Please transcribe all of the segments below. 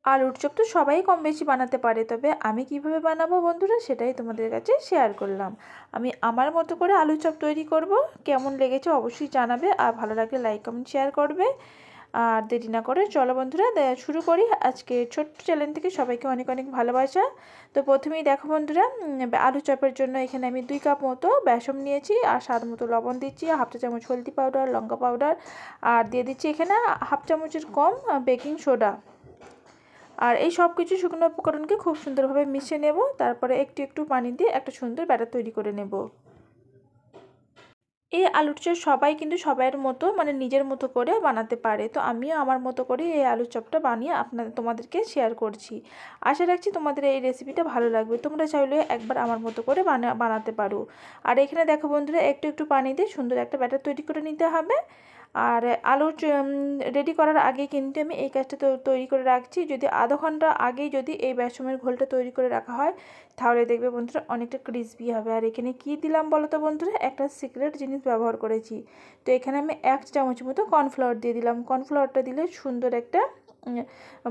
আলুর চপ তো সবাই কম বেশি বানাতে পারে, তবে আমি কিভাবে বানাবো বন্ধুরা সেটাই তোমাদের কাছে শেয়ার করলাম। আমি আমার মতো করে আলুর চপ তৈরি করব। কেমন লেগেছে অবশ্যই জানাবে, আর ভালো লাগলে লাইক কমেন্ট শেয়ার করবে। আর দেরি না করে চলো বন্ধুরা শুরু করি। আজকে ছোট্ট চ্যানেল থেকে সবাইকে অনেক অনেক ভালোবাসা। তো প্রথমেই দেখো বন্ধুরা, আলু চপের জন্য এখানে আমি 2 কাপ মতো বেসন নিয়েছি, আর স্বাদ মতো লবণ দিচ্ছি, হাফ চা চামচ হলদি পাউডার, লঙ্কা পাউডার, আর দিয়ে দিচ্ছি এখানে হাফ চামচের কম বেকিং সোডা। আর এই সব কিছু শুকনো উপকরণকে খুব সুন্দরভাবে মিশিয়ে নেব। তারপরে একটু একটু পানি দিয়ে একটা সুন্দর ব্যাটার তৈরি করে নেব। এই আলুর চপ সবাই কিন্তু সবার মতো মানে নিজের মতো করে বানাতে পারে, তো আমিও আমার মতো করে এই আলুর চপটা বানিয়ে তোমাদেরকে শেয়ার করছি। আশা রাখছি তোমাদের এই রেসিপিটা ভালো লাগবে। তোমরা চাইলে একবার আমার মতো করে বানাতে পারো। আর এখানে দেখো বন্ধুরা, একটু একটু পানি দিয়ে সুন্দর একটা ব্যাটার তৈরি করে নিতে হবে। আর আলু রেডি করার আগে কিন্তু আমি এই কাজটা তৈরি করে রাখছি। যদি আধা ঘন্টা আগেই যদি এই বেসমের ঘোলটা তৈরি করে রাখা হয়, তাহলে দেখবে বন্ধুরা অনেকটা ক্রিসপি হবে। আর এখানে কি দিলাম বলো তো বন্ধুরা, একটা সিক্রেট জিনিস ব্যবহার করেছি। তো এখানে আমি 1 চামচ মতো কর্নফ্লাওয়ার দিয়ে দিলাম। কর্নফ্লাওয়ারটা দিলে সুন্দর একটা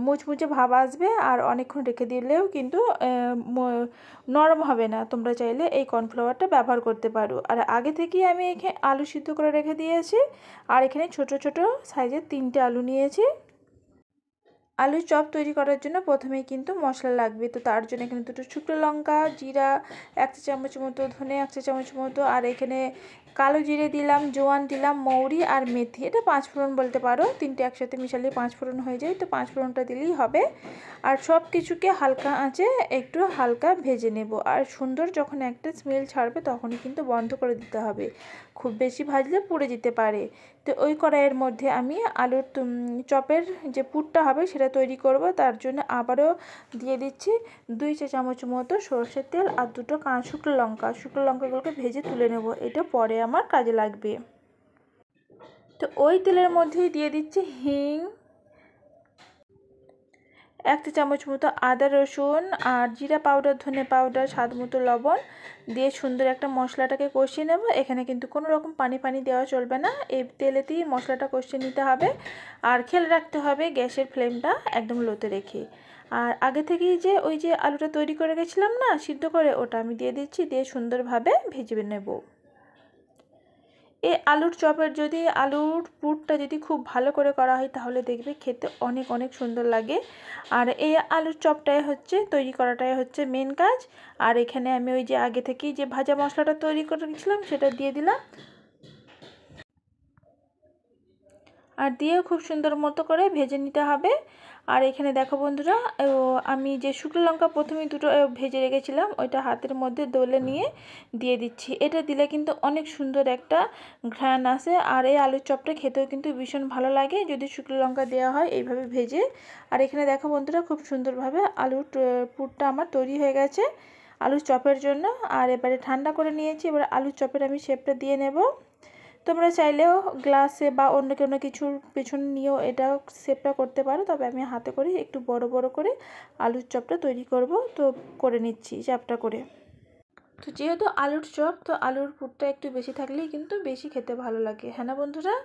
মুচমুচে ভাব আসবে, আর অনেকক্ষণ রেখে দিলেও কিন্তু নরম হবে না। তোমরা চাইলে এই কর্নফ্লাওয়ারটা ব্যবহার করতে পারো। আর আগে থেকেই আমি এখানে আলু সিদ্ধ করে রেখে দিয়েছি। আর এখানে ছোট ছোট সাইজের 3টে আলু নিয়েছি। আলুর চপ তৈরি করার জন্য প্রথমেই কিন্তু মশলা লাগবে। তো তার জন্য এখানে 2টো শুকনো লঙ্কা, জিরা 1 চা চামচ মতো, ধনে 1 চা চামচ মতো, আর এখানে কালো জিরে দিলাম, জোয়ান দিলাম, মৌরি আর মেথি, এটা 5 ফোড়ন বলতে পারো। 3টে একসাথে মিশালে 5 ফোড়ন হয়ে যায়, তো 5 ফোড়নটা দিলেই হবে। আর সব কিছুকে হালকা আঁচে একটু হালকা ভেজে নেব। আর সুন্দর যখন একটা স্মেল ছাড়বে তখনই কিন্তু বন্ধ করে দিতে হবে, খুব বেশি ভাজলে পুড়ে যেতে পারে। তো ওই কড়াইয়ের মধ্যে আমি আলুর চপের যে পুরটা হবে সেটা তৈরি করব। তার জন্য আবারও দিয়ে দিচ্ছি 2 চা চামচ মতো সরষের তেল, আর 2টো শুকনো লঙ্কা। শুকনো লঙ্কাগুলোকে ভেজে তুলে নেব, এটা পরে আমার কাজে লাগবে। তো ওই তেলের মধ্যেই দিয়ে দিচ্ছি হিং, 1 চা চামচ মতো আদা রসুন, আর জিরা পাউডার, ধনে পাউডার, স্বাদ মতো লবণ দিয়ে সুন্দর একটা মশলাটাকে কষিয়ে নেব। এখানে কিন্তু কোনো রকম পানি দেওয়া চলবে না, এই তেলেতেই মশলাটা কষিয়ে নিতে হবে। আর খেয়াল রাখতে হবে গ্যাসের ফ্লেমটা একদম লোতে রেখে। আর আগে থেকেই যে ওই যে আলুটা তৈরি করে গেছিলাম না সিদ্ধ করে, ওটা আমি দিয়ে দিচ্ছি, দিয়ে সুন্দরভাবে ভেজে নেব। এই আলুর চপের যদি আলুর পুরটা যদি খুব ভালো করে করা হয় তাহলে দেখবে খেতে অনেক অনেক সুন্দর লাগে। আর এই আলুর চপটাই হচ্ছে তৈরি করাটাই হচ্ছে মেন কাজ। আর এখানে আমি ওই যে আগে থেকেই যে ভাজা মশলাটা তৈরি করে রেখেছিলাম সেটা দিয়ে দিলাম, আর দিয়েও খুব সুন্দর মতো করে ভেজে নিতে হবে। আর এখানে দেখো বন্ধুরা, আমি যে শুকনো লঙ্কা প্রথমে 2টো ভেজে রেখেছিলাম ওইটা হাতের মধ্যে দলে নিয়ে দিয়ে দিচ্ছি। এটা দিলে কিন্তু অনেক সুন্দর একটা ঘ্রাণ আসে, আর এই আলুর চপটা খেতেও কিন্তু ভীষণ ভালো লাগে যদি শুকনো লঙ্কা দেওয়া হয় এইভাবে ভেজে। আর এখানে দেখো বন্ধুরা, খুব সুন্দরভাবে আলুর পুরটা আমার তৈরি হয়ে গেছে আলুর চপের জন্য। আর এবারে ঠান্ডা করে নিয়েছি, এবার আলুর চপের আমি শেপটা দিয়ে নেব। তোমরা চাইলেও গ্লাসে বা অন্য কোনো কিছুর পেছন নিয়েও এটা শেপটা করতে পারো, তবে আমি হাতে করে একটু বড় বড় করে আলুর চপটা তৈরি করব, তো করে নিচ্ছি চ্যাপটা করে। তো যেহেতু আলুর চপ, তো আলুর পুরটা একটু বেশি থাকলেই কিন্তু বেশি খেতে ভালো লাগে, হ্যাঁ না বন্ধুরা?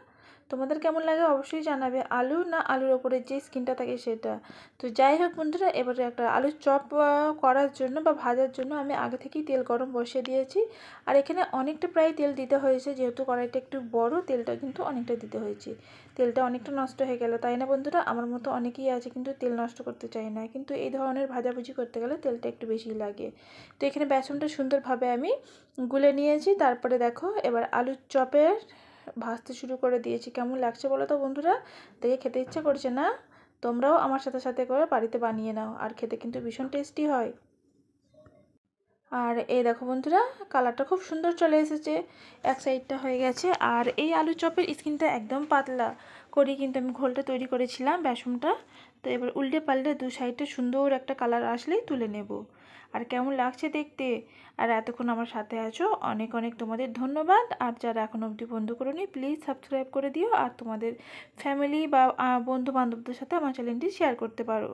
তোমাদের কেমন লাগে অবশ্যই জানাবে, আলু না আলুর ওপরে যে স্কিনটা থাকে সেটা। তো যাই হোক বন্ধুরা, এবারে একটা আলুর চপ করার জন্য বা ভাজার জন্য আমি আগে থেকেই তেল গরম বসিয়ে দিয়েছি। আর এখানে অনেকটা প্রায় তেল দিতে হয়েছে, যেহেতু কড়াইটা একটু বড়, তেলটা কিন্তু অনেকটা দিতে হয়েছে। তেলটা অনেকটা নষ্ট হয়ে গেল, তাই না বন্ধুরা? আমার মতো অনেকেই আছে কিন্তু তেল নষ্ট করতে চায় না, কিন্তু এই ধরনের ভাজাভুজি করতে গেলে তেলটা একটু বেশি লাগে। তো এখানে বেসনটা সুন্দরভাবে আমি গুলে নিয়েছি। তারপরে দেখো এবার আলুর চপের ভাজতে শুরু করে দিয়েছি। কেমন লাগছে বলো তো বন্ধুরা? দেখে খেতে ইচ্ছা করছে না? তোমরাও আমার সাথে সাথে করে বাড়িতে বানিয়ে নাও, আর খেতে কিন্তু ভীষণ টেস্টি হয়। আর এই দেখো বন্ধুরা, কালারটা খুব সুন্দর চলে এসেছে, এক সাইডটা হয়ে গেছে। আর এই আলু চপের স্কিনটা একদম পাতলা করে কিন্তু আমি ঘোলটা তৈরি করেছিলাম বেসনটা। তো এবার উল্টে পাল্টে দু সাইডে সুন্দর একটা কালার আসলেই তুলে নেব। আর কেমন লাগছে দেখতে, আর এতক্ষণ আমার সাথে আছো অনেক অনেক তোমাদের ধন্যবাদ। আর যারা এখন অবধি বন্ধু করোনি প্লিজ সাবস্ক্রাইব করে দিও, আর তোমাদের ফ্যামিলি বা বন্ধু বান্ধবদের সাথে আমার চ্যানেলটি শেয়ার করতে পারো।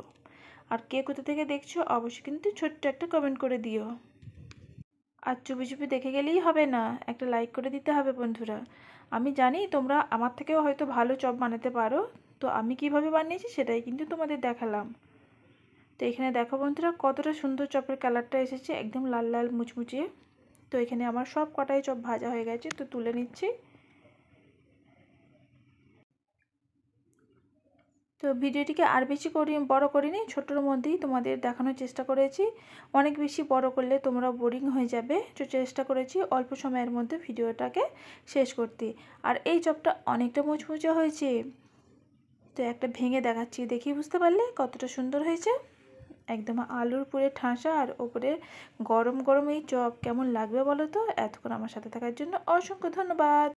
আর কে কোথা থেকে দেখছো অবশ্যই কিন্তু ছোট্ট একটা কমেন্ট করে দিও। আর চুপি চুপি দেখে গেলেই হবে না, একটা লাইক করে দিতে হবে বন্ধুরা। আমি জানি তোমরা আমার থেকেও হয়তো ভালো চপ বানাতে পারো, তো আমি কিভাবে বানিয়েছি সেটাই কিন্তু তোমাদের দেখালাম। তো এখানে দেখো বন্ধুরা কতটা সুন্দর চপের কালারটা এসেছে, একদম লাল লাল মুচমুচিয়ে। তো এখানে আমার সব কটাই চপ ভাজা হয়ে গেছে, তো তুলে নিচ্ছি। তো ভিডিওটিকে আর বেশি বড় করিনি, ছোটোর মধ্যেই তোমাদের দেখানোর চেষ্টা করেছি। অনেক বেশি বড় করলে তোমরা বোরিং হয়ে যাবে, তো চেষ্টা করেছি অল্প সময়ের মধ্যে ভিডিওটাকে শেষ করতে। আর এই চপটা অনেকটা মুচমুচে হয়েছে। তো একটা ভেঙে দেখাচ্ছি, দেখি বুঝতে পারলে কতটা সুন্দর হয়েছে। একদম আলুর পুরে ঠাসা আর ওপরে গরম গরম এই চপ কেমন লাগবে বলো তো। এতক্ষণ আমার সাথে থাকার জন্য অসংখ্য ধন্যবাদ।